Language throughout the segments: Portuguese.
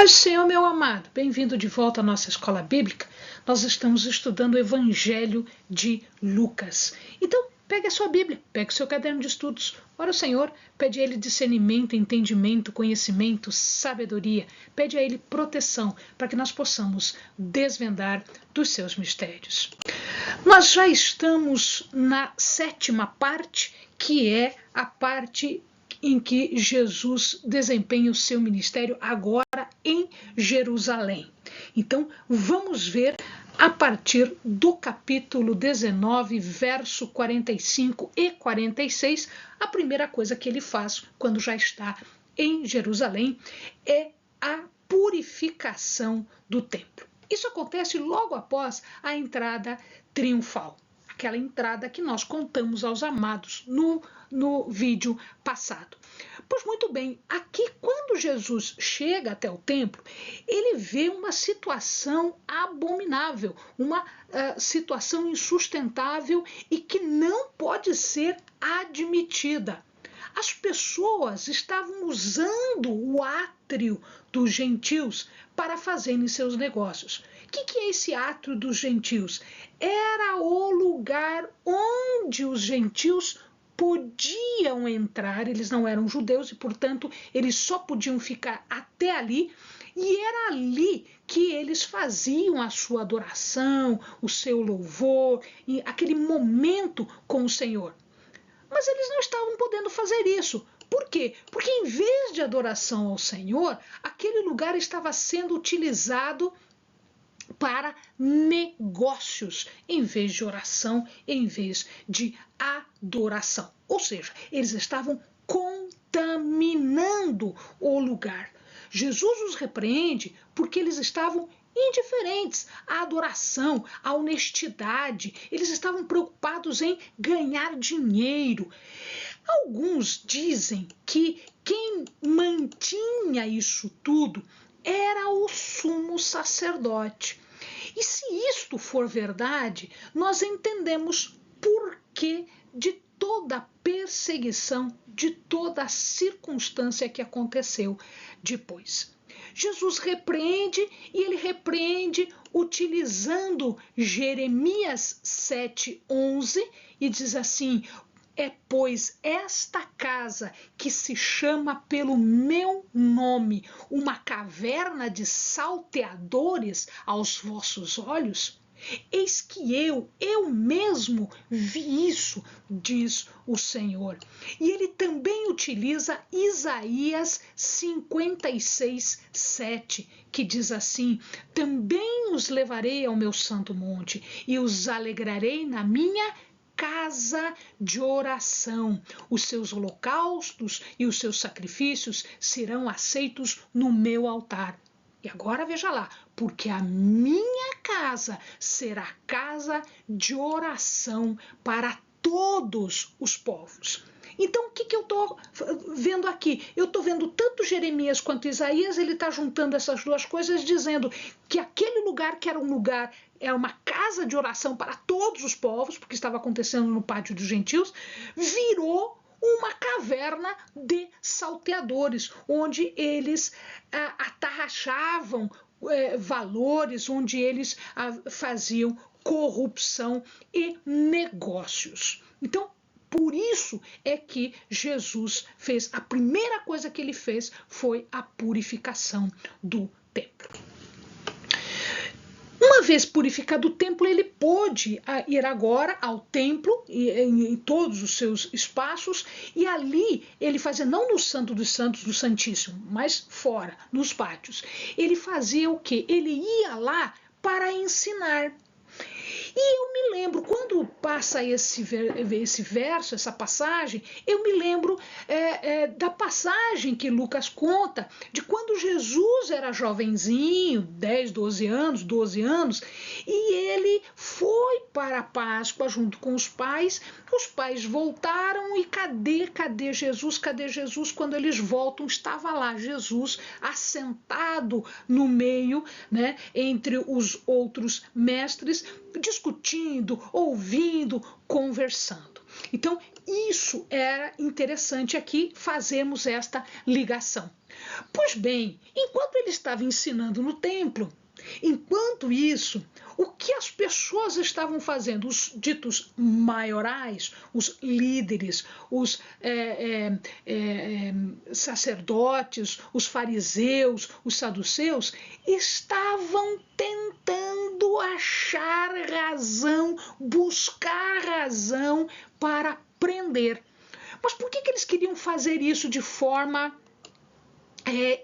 Paz do Senhor, meu amado, bem-vindo de volta à nossa escola bíblica. Nós estamos estudando o Evangelho de Lucas. Então, pegue a sua Bíblia, pegue o seu caderno de estudos. Ora ao Senhor, pede a Ele discernimento, entendimento, conhecimento, sabedoria. Pede a Ele proteção para que nós possamos desvendar dos seus mistérios. Nós já estamos na sétima parte, que é a parte em que Jesus desempenha o seu ministério agora em Jerusalém. Então, vamos ver a partir do capítulo 19, verso 45 e 46, a primeira coisa que ele faz quando já está em Jerusalém é a purificação do templo. Isso acontece logo após a entrada triunfal, aquela entrada que nós contamos aos amados no vídeo passado. Pois muito bem, aqui quando Jesus chega até o templo, ele vê uma situação abominável, uma situação insustentável e que não pode ser admitida. As pessoas estavam usando o átrio dos gentios para fazerem seus negócios. O que é esse átrio dos gentios? Era o lugar onde os gentios podiam entrar, eles não eram judeus e, portanto, eles só podiam ficar até ali, e era ali que eles faziam a sua adoração, o seu louvor, e aquele momento com o Senhor. Mas eles não estavam podendo fazer isso. Por quê? Porque em vez de adoração ao Senhor, aquele lugar estava sendo utilizado para negócios, em vez de oração, em vez de adoração. Ou seja, eles estavam contaminando o lugar. Jesus os repreende porque eles estavam indiferentes à adoração, à honestidade. Eles estavam preocupados em ganhar dinheiro. Alguns dizem que quem mantinha isso tudo era o sumo sacerdote. E se isto for verdade, nós entendemos por que de toda a perseguição, de toda a circunstância que aconteceu depois. Jesus repreende, e ele repreende utilizando Jeremias 7:11 e diz assim: é, pois, esta casa que se chama pelo meu nome, uma caverna de salteadores aos vossos olhos? Eis que eu mesmo vi isso, diz o Senhor. E ele também utiliza Isaías 56:7, que diz assim: também os levarei ao meu santo monte e os alegrarei na minha casa de oração. Os seus holocaustos e os seus sacrifícios serão aceitos no meu altar. E agora veja lá, porque a minha casa será casa de oração para todos os povos. Então, o que eu estou vendo aqui? Eu estou vendo tanto Jeremias quanto Isaías, ele está juntando essas duas coisas, dizendo que aquele lugar que era um lugar, era uma casa de oração para todos os povos, porque estava acontecendo no pátio dos gentios, virou uma caverna de salteadores, onde eles atarrachavam valores, onde eles faziam corrupção e negócios. Então, por isso é que Jesus fez, a primeira coisa que ele fez foi a purificação do templo. Uma vez purificado o templo, ele pôde ir agora ao templo, em todos os seus espaços, e ali ele fazia, não no Santo dos Santos, do Santíssimo, mas fora, nos pátios. Ele fazia o quê? Ele ia lá para ensinar. E eu me lembro, quando passa esse verso, essa passagem, eu me lembro da passagem que Lucas conta, de quando Jesus era jovenzinho, 10, 12 anos, e ele foi para a Páscoa junto com os pais voltaram e cadê Jesus? Cadê Jesus? Quando eles voltam, estava lá Jesus assentado no meio, né, entre os outros mestres, discutindo, ouvindo, conversando. Então, isso era interessante aqui, fazemos esta ligação. Pois bem, enquanto ele estava ensinando no templo, enquanto isso, o que as pessoas estavam fazendo? Os ditos maiorais, os líderes, os sacerdotes, os fariseus, os saduceus, estavam tentando achar razão, buscar razão para prender. Mas por que eles queriam fazer isso de forma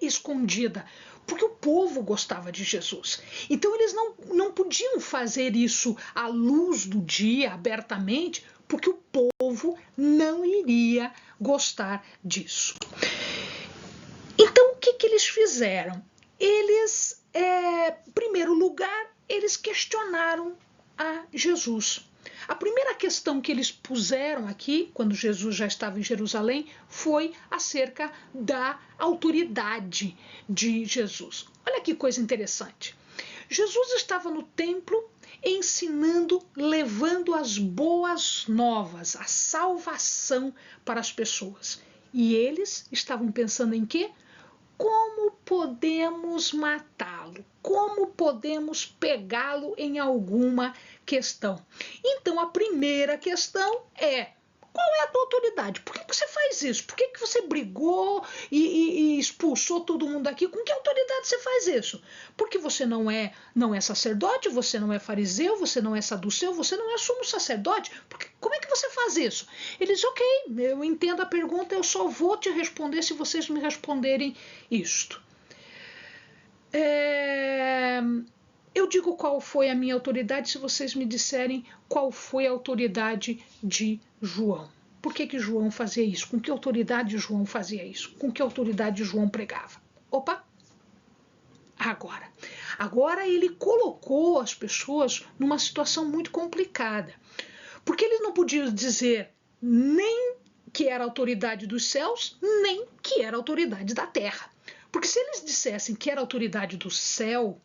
escondida? Porque o povo gostava de Jesus. Então eles não podiam fazer isso à luz do dia, abertamente, porque o povo não iria gostar disso. Então o que eles fizeram? Eles, em primeiro lugar, eles questionaram a Jesus. A primeira questão que eles puseram aqui, quando Jesus já estava em Jerusalém, foi acerca da autoridade de Jesus. Olha que coisa interessante. Jesus estava no templo ensinando, levando as boas novas, a salvação para as pessoas. E eles estavam pensando em quê? Como podemos matá-lo? Como podemos pegá-lo em alguma questão? Então, a primeira questão é: qual é a tua autoridade? Por que você faz isso? Por que você brigou e expulsou todo mundo aqui? Com que autoridade você faz isso? Porque você não é sacerdote, você não é fariseu, você não é saduceu, você não é sumo sacerdote. Como é que você faz isso? Ele diz: ok, eu entendo a pergunta, eu só vou te responder se vocês me responderem isto. Eu digo qual foi a minha autoridade se vocês me disserem qual foi a autoridade de João. Por que João fazia isso? Com que autoridade João fazia isso? Com que autoridade João pregava? Opa! Agora ele colocou as pessoas numa situação muito complicada. Porque eles não podiam dizer nem que era autoridade dos céus, nem que era autoridade da terra. Porque se eles dissessem que era autoridade do céu,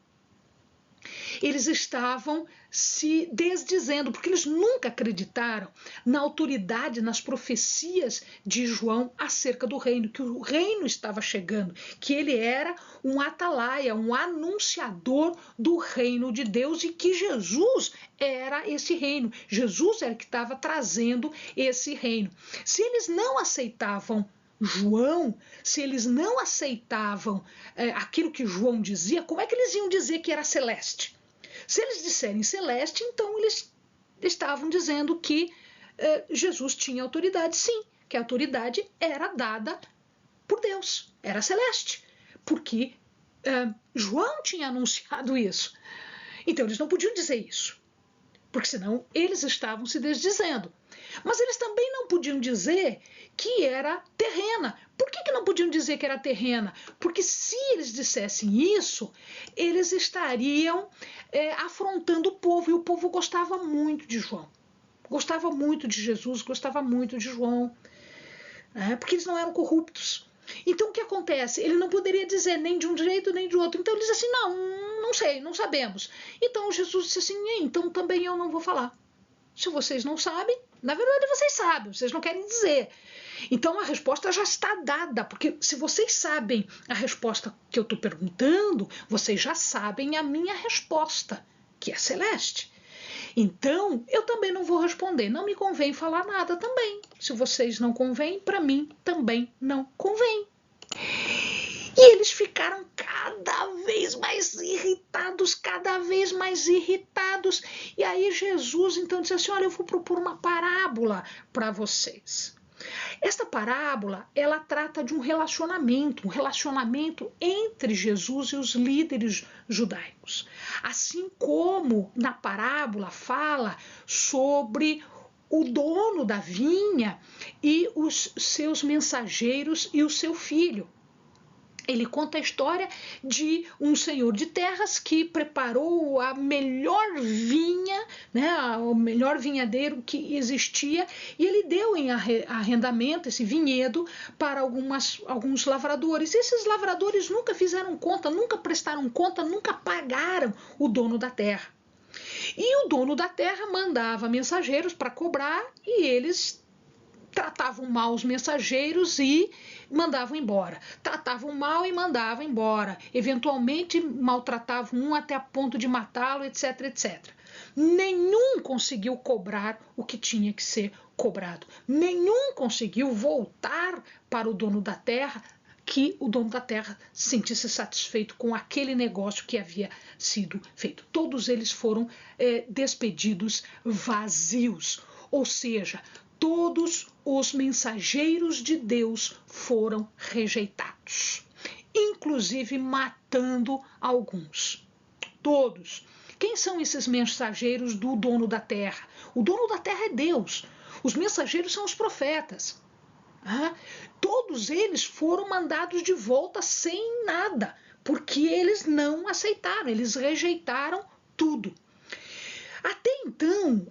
eles estavam se desdizendo, porque eles nunca acreditaram na autoridade, nas profecias de João acerca do reino, que o reino estava chegando, que ele era um atalaia, um anunciador do reino de Deus e que Jesus era esse reino. Jesus era que estava trazendo esse reino. Se eles não aceitavam João, se eles não aceitavam aquilo que João dizia, como é que eles iam dizer que era celeste? Se eles disserem celeste, então eles estavam dizendo que Jesus tinha autoridade, sim, que a autoridade era dada por Deus, era celeste, porque João tinha anunciado isso. Então eles não podiam dizer isso, porque senão eles estavam se desdizendo. Mas eles também não podiam dizer que era terrena. Por que não podiam dizer que era terrena? Porque se eles dissessem isso, eles estariam afrontando o povo, e o povo gostava muito de João. Gostava muito de Jesus, gostava muito de João, porque eles não eram corruptos. Então o que acontece? Ele não poderia dizer nem de um jeito nem de outro. Então ele diz assim: não sei, não sabemos. Então Jesus disse assim: então também eu não vou falar. Se vocês não sabem, na verdade vocês sabem, vocês não querem dizer. Então a resposta já está dada, porque se vocês sabem a resposta que eu estou perguntando, vocês já sabem a minha resposta, que é celeste. Então eu também não vou responder, não me convém falar nada também. Se vocês não convém, para mim também não convém. E eles ficaram cada vez mais irritados, E aí Jesus então disse assim: olha, eu vou propor uma parábola para vocês. Esta parábola, ela trata de um relacionamento entre Jesus e os líderes judaicos. Assim como na parábola fala sobre o dono da vinha e os seus mensageiros e o seu filho. Ele conta a história de um senhor de terras que preparou a melhor vinha, o melhor vinhadeiro que existia, e ele deu em arrendamento esse vinhedo para alguns lavradores. E esses lavradores nunca fizeram conta, nunca prestaram conta, nunca pagaram o dono da terra. E o dono da terra mandava mensageiros para cobrar, e eles tratavam mal os mensageiros e mandavam embora. Tratavam mal e mandavam embora. Eventualmente maltratavam um até a ponto de matá-lo, etc, etc. Nenhum conseguiu cobrar o que tinha que ser cobrado. Nenhum conseguiu voltar para o dono da terra, que o dono da terra se sentisse satisfeito com aquele negócio que havia sido feito. Todos eles foram despedidos vazios, ou seja, todos os mensageiros de Deus foram rejeitados, inclusive matando alguns. Todos. Quem são esses mensageiros do dono da terra? O dono da terra é Deus. Os mensageiros são os profetas. Todos eles foram mandados de volta sem nada, porque eles não aceitaram, eles rejeitaram tudo. Até então,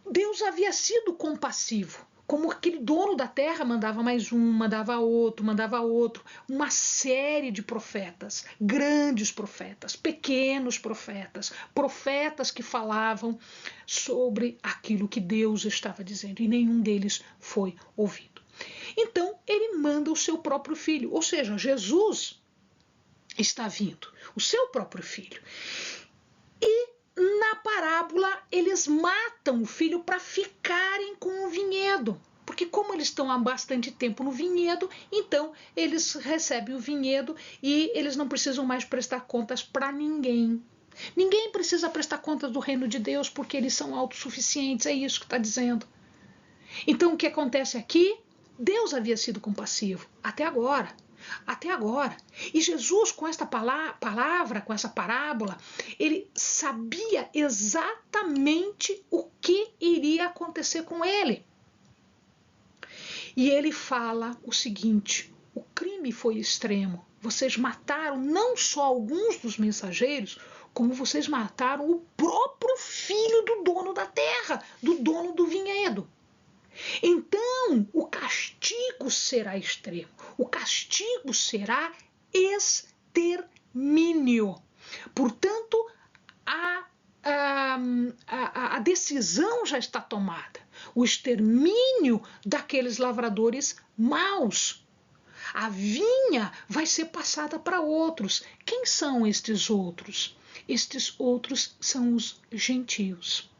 Deus havia sido compassivo, como aquele dono da terra mandava mais um, mandava outro, uma série de profetas, grandes profetas, pequenos profetas, profetas que falavam sobre aquilo que Deus estava dizendo, e nenhum deles foi ouvido. Então, ele manda o seu próprio filho, ou seja, Jesus está vindo, o seu próprio filho. E na parábola, eles matam o filho para ficarem com o vinhedo. Porque como eles estão há bastante tempo no vinhedo, então eles recebem o vinhedo e eles não precisam mais prestar contas para ninguém. Ninguém precisa prestar contas do reino de Deus porque eles são autossuficientes, é isso que está dizendo. Então o que acontece aqui? Deus havia sido compassivo até agora. Até agora. E Jesus, com esta palavra, com essa parábola, ele sabia exatamente o que iria acontecer com ele. E ele fala o seguinte: o crime foi extremo. Vocês mataram não só alguns dos mensageiros, como vocês mataram o próprio filho do dono da terra, do dono do vinhedo. Então, o castigo será extremo. O castigo será extermínio. Portanto, a decisão já está tomada. O extermínio daqueles lavradores maus. A vinha vai ser passada para outros. Quem são estes outros? Estes outros são os gentios.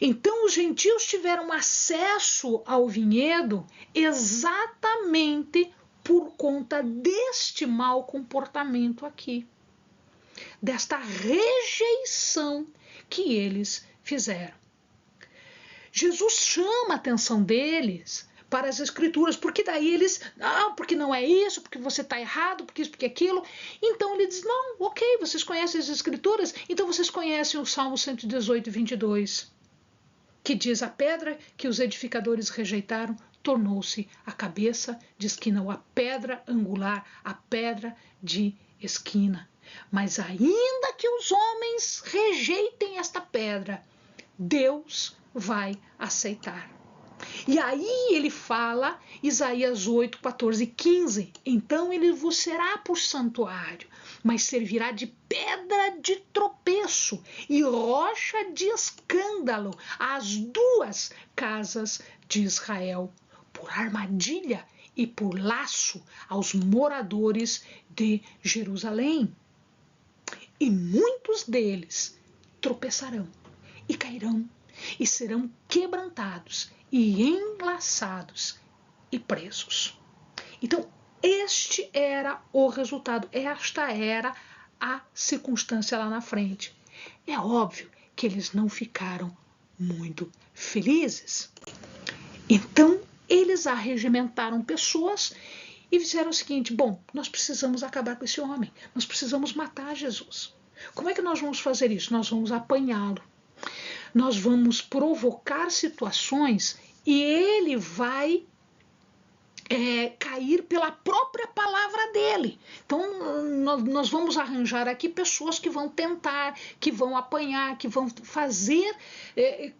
Então os gentios tiveram acesso ao vinhedo exatamente por conta deste mau comportamento aqui, desta rejeição que eles fizeram. Jesus chama a atenção deles para as escrituras, porque daí eles, não, porque não é isso, porque você está errado, porque isso, porque aquilo. Então ele diz, não, ok, vocês conhecem as escrituras, então vocês conhecem o Salmo 118, 22, que diz: a pedra que os edificadores rejeitaram tornou-se a cabeça de esquina, ou a pedra angular, a pedra de esquina. Mas ainda que os homens rejeitem esta pedra, Deus vai aceitar. E aí ele fala, Isaías 8, 14 e 15, então ele vos será por santuário, mas servirá de pedra de tropeço e rocha de escândalo às duas casas de Israel, por armadilha e por laço aos moradores de Jerusalém. E muitos deles tropeçarão e cairão e serão quebrantados e enlaçados e presos. Então, este era o resultado, esta era a circunstância lá na frente. É óbvio que eles não ficaram muito felizes. Então, eles arregimentaram pessoas e fizeram o seguinte: bom, nós precisamos acabar com esse homem, nós precisamos matar Jesus. Como é que nós vamos fazer isso? Nós vamos apanhá-lo. Nós vamos provocar situações e ele vai cair pela própria palavra dele. Então, nós vamos arranjar aqui pessoas que vão tentar, que vão apanhar, que vão fazer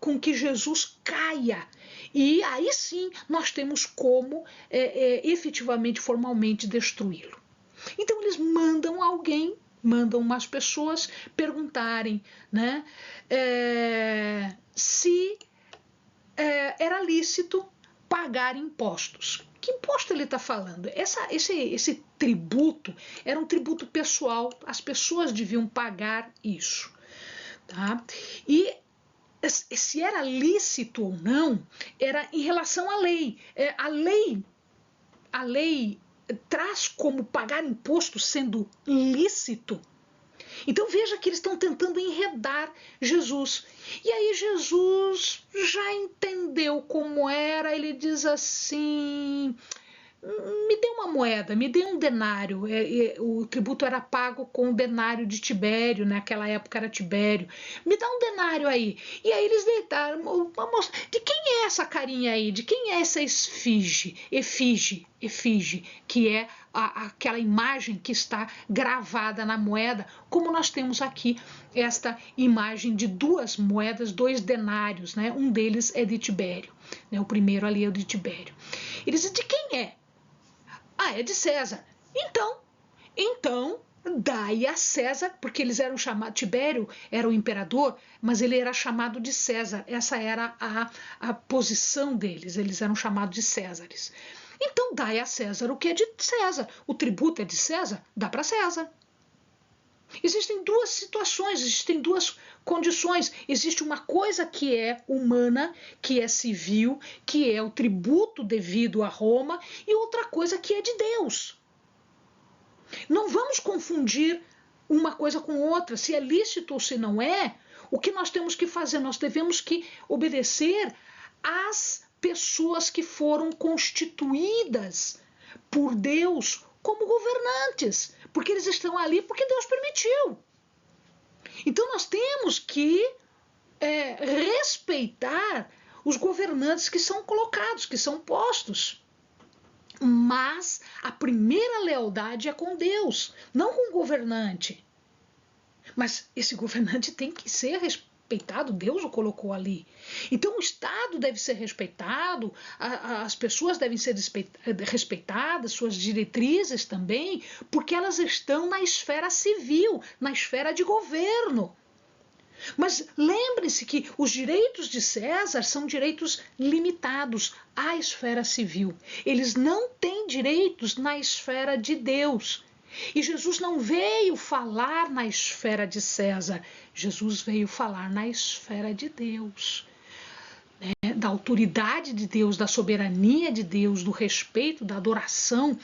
com que Jesus caia. E aí sim nós temos como efetivamente, formalmente destruí-lo. Então eles mandam alguém, mandam umas pessoas perguntarem, né, se era lícito pagar impostos. Que imposto ele está falando? Esse tributo era um tributo pessoal, as pessoas deviam pagar isso. Tá? E se era lícito ou não, era em relação à lei. A lei traz como pagar imposto sendo lícito. Então veja que eles estão tentando enredar Jesus. E aí Jesus já entendeu como era, ele diz assim: me dê uma moeda, me dê um denário. O tributo era pago com o denário de Tibério, naquela época era Tibério. Me dá um denário aí. E aí eles deitaram, de quem é essa carinha aí? De quem é essa efígie, que é aquela imagem que está gravada na moeda, como nós temos aqui esta imagem de 2 moedas, 2 denários, né? Um deles é de Tibério, né? O primeiro ali é o de Tibério. Ele diz: de quem é? Ah, é de César. Então, dai a César, porque eles eram chamados, Tibério era o imperador, mas ele era chamado de César. Essa era a posição deles, eles eram chamados de Césares. Então, dai a César o que é de César. O tributo é de César, dá para César. Existem 2 situações, existem 2 condições. Existe uma coisa que é humana, que é civil, que é o tributo devido a Roma, e outra coisa que é de Deus. Não vamos confundir uma coisa com outra, se é lícito ou se não é. O que nós temos que fazer? Nós devemos que obedecer às pessoas que foram constituídas por Deus como governantes, porque eles estão ali porque Deus permitiu. Então nós temos que respeitar os governantes que são colocados, que são postos. Mas a primeira lealdade é com Deus, não com o governante. Mas esse governante tem que ser respeitado, Deus o colocou ali. Então o Estado deve ser respeitado, as pessoas devem ser respeitadas, suas diretrizes também, porque elas estão na esfera civil, na esfera de governo. Mas lembre-se que os direitos de César são direitos limitados à esfera civil. Eles não têm direitos na esfera de Deus. E Jesus não veio falar na esfera de César, Jesus veio falar na esfera de Deus, né? Da autoridade de Deus, da soberania de Deus, do respeito, da adoração,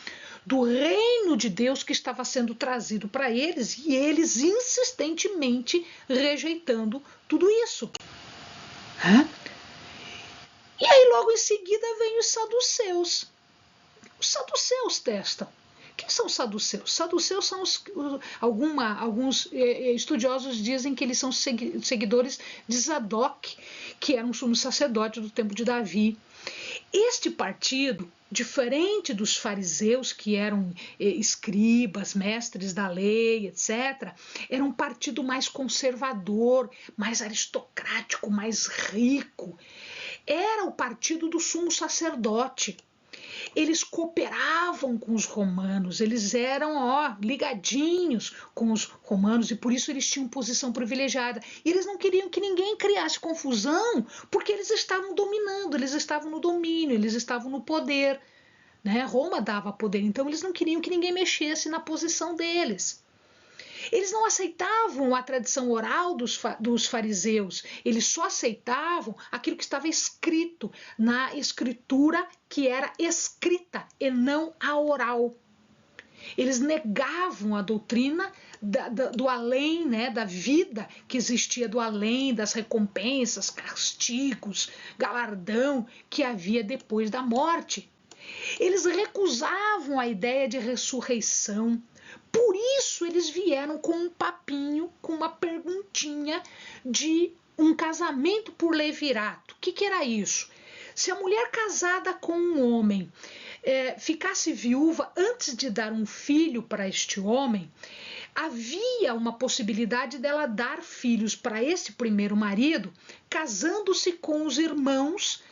do reino de Deus que estava sendo trazido para eles e eles insistentemente rejeitando tudo isso. E aí logo em seguida vem os saduceus. Os saduceus testam. Quem são os saduceus? Saduceus são alguns estudiosos dizem que eles são seguidores de Zadok, que era um sumo sacerdote do tempo de Davi. Este partido, diferente dos fariseus, que eram escribas, mestres da lei, etc., era um partido mais conservador, mais aristocrático, mais rico. Era o partido do sumo sacerdote. Eles cooperavam com os romanos, eles eram ligadinhos com os romanos e por isso eles tinham posição privilegiada. E eles não queriam que ninguém criasse confusão, porque eles estavam dominando, eles estavam no domínio, eles estavam no poder, né? Roma dava poder, então eles não queriam que ninguém mexesse na posição deles. Eles não aceitavam a tradição oral dos fariseus, eles só aceitavam aquilo que estava escrito na escritura que era escrita e não a oral. Eles negavam a doutrina do além, né, da vida que existia do além, das recompensas, castigos, galardão que havia depois da morte. Eles recusavam a ideia de ressurreição. Por isso eles vieram com um papinho, com uma perguntinha de um casamento por levirato. O que era isso? Se a mulher casada com um homem ficasse viúva antes de dar um filho para este homem, havia uma possibilidade dela dar filhos para esse primeiro marido, casando-se com os irmãos,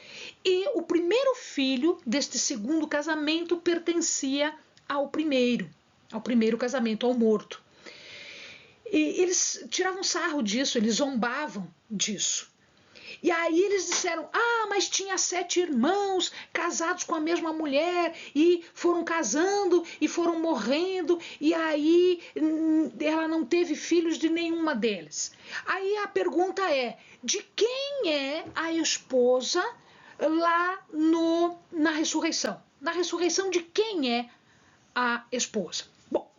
e o primeiro filho deste segundo casamento pertencia ao primeiro casamento, ao morto. E eles tiravam sarro disso, eles zombavam disso. E aí eles disseram, mas tinha 7 irmãos casados com a mesma mulher e foram casando e foram morrendo e aí ela não teve filhos de nenhuma deles. Aí a pergunta é, de quem é a esposa lá na ressurreição? Na ressurreição, de quem é a esposa? Bom,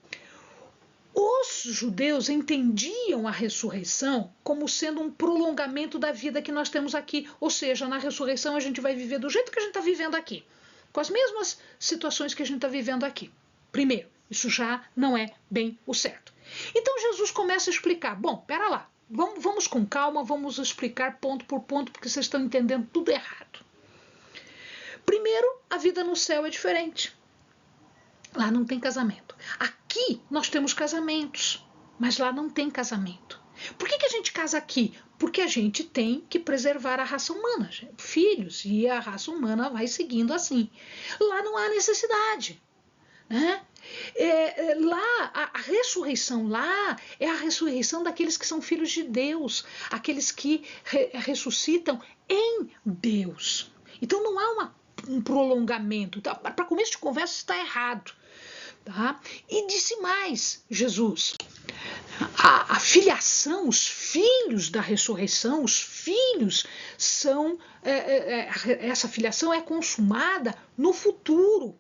os judeus entendiam a ressurreição como sendo um prolongamento da vida que nós temos aqui. Ou seja, na ressurreição a gente vai viver do jeito que a gente está vivendo aqui, com as mesmas situações que a gente está vivendo aqui. Primeiro, isso já não é bem o certo. Então Jesus começa a explicar. Bom, pera lá, vamos com calma, vamos explicar ponto por ponto, porque vocês estão entendendo tudo errado. Primeiro, a vida no céu é diferente. Lá não tem casamento. Aqui nós temos casamentos, mas lá não tem casamento. Por que a gente casa aqui? Porque a gente tem que preservar a raça humana, filhos, e a raça humana vai seguindo assim. Lá não há necessidade, né? Lá, a ressurreição lá é a ressurreição daqueles que são filhos de Deus, aqueles que ressuscitam em Deus. Então não há um prolongamento. Tá? Para começo de conversa está errado. Tá? E disse mais Jesus, a filiação, os filhos da ressurreição, os filhos são, essa filiação é consumada no futuro.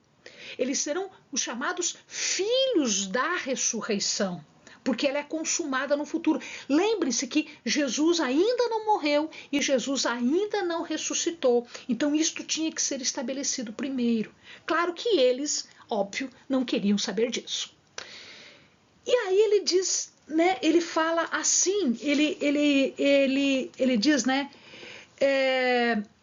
Eles serão os chamados filhos da ressurreição, porque ela é consumada no futuro. Lembre-se que Jesus ainda não morreu e Jesus ainda não ressuscitou. Então isto tinha que ser estabelecido primeiro. Claro que eles, óbvio, não queriam saber disso. E aí ele diz, né, ele fala assim, ele diz, né,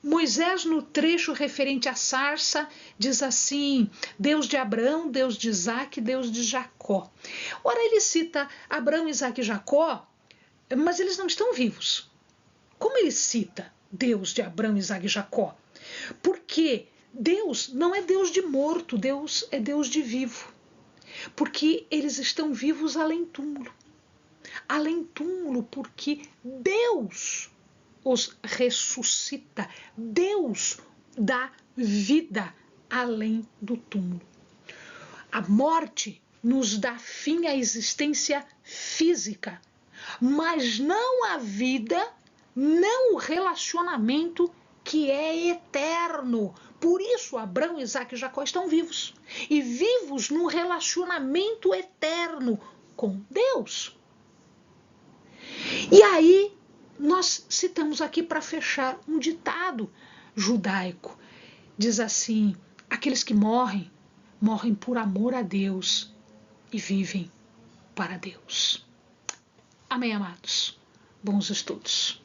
Moisés no trecho referente à sarça diz assim, Deus de Abraão, Deus de Isaque, Deus de Jacó. Ora, ele cita Abraão, Isaque e Jacó, mas eles não estão vivos. Como ele cita Deus de Abraão, Isaque e Jacó? Porque Deus não é Deus de morto, Deus é Deus de vivo. Porque eles estão vivos além túmulo. Além túmulo, porque Deus os ressuscita. Deus dá vida além do túmulo. A morte nos dá fim à existência física, mas não a vida, não o relacionamento que é eterno. Por isso, Abraão, Isaque e Jacó estão vivos. E vivos num relacionamento eterno com Deus. E aí, nós citamos aqui para fechar um ditado judaico. Diz assim, aqueles que morrem, morrem por amor a Deus e vivem para Deus. Amém, amados? Bons estudos.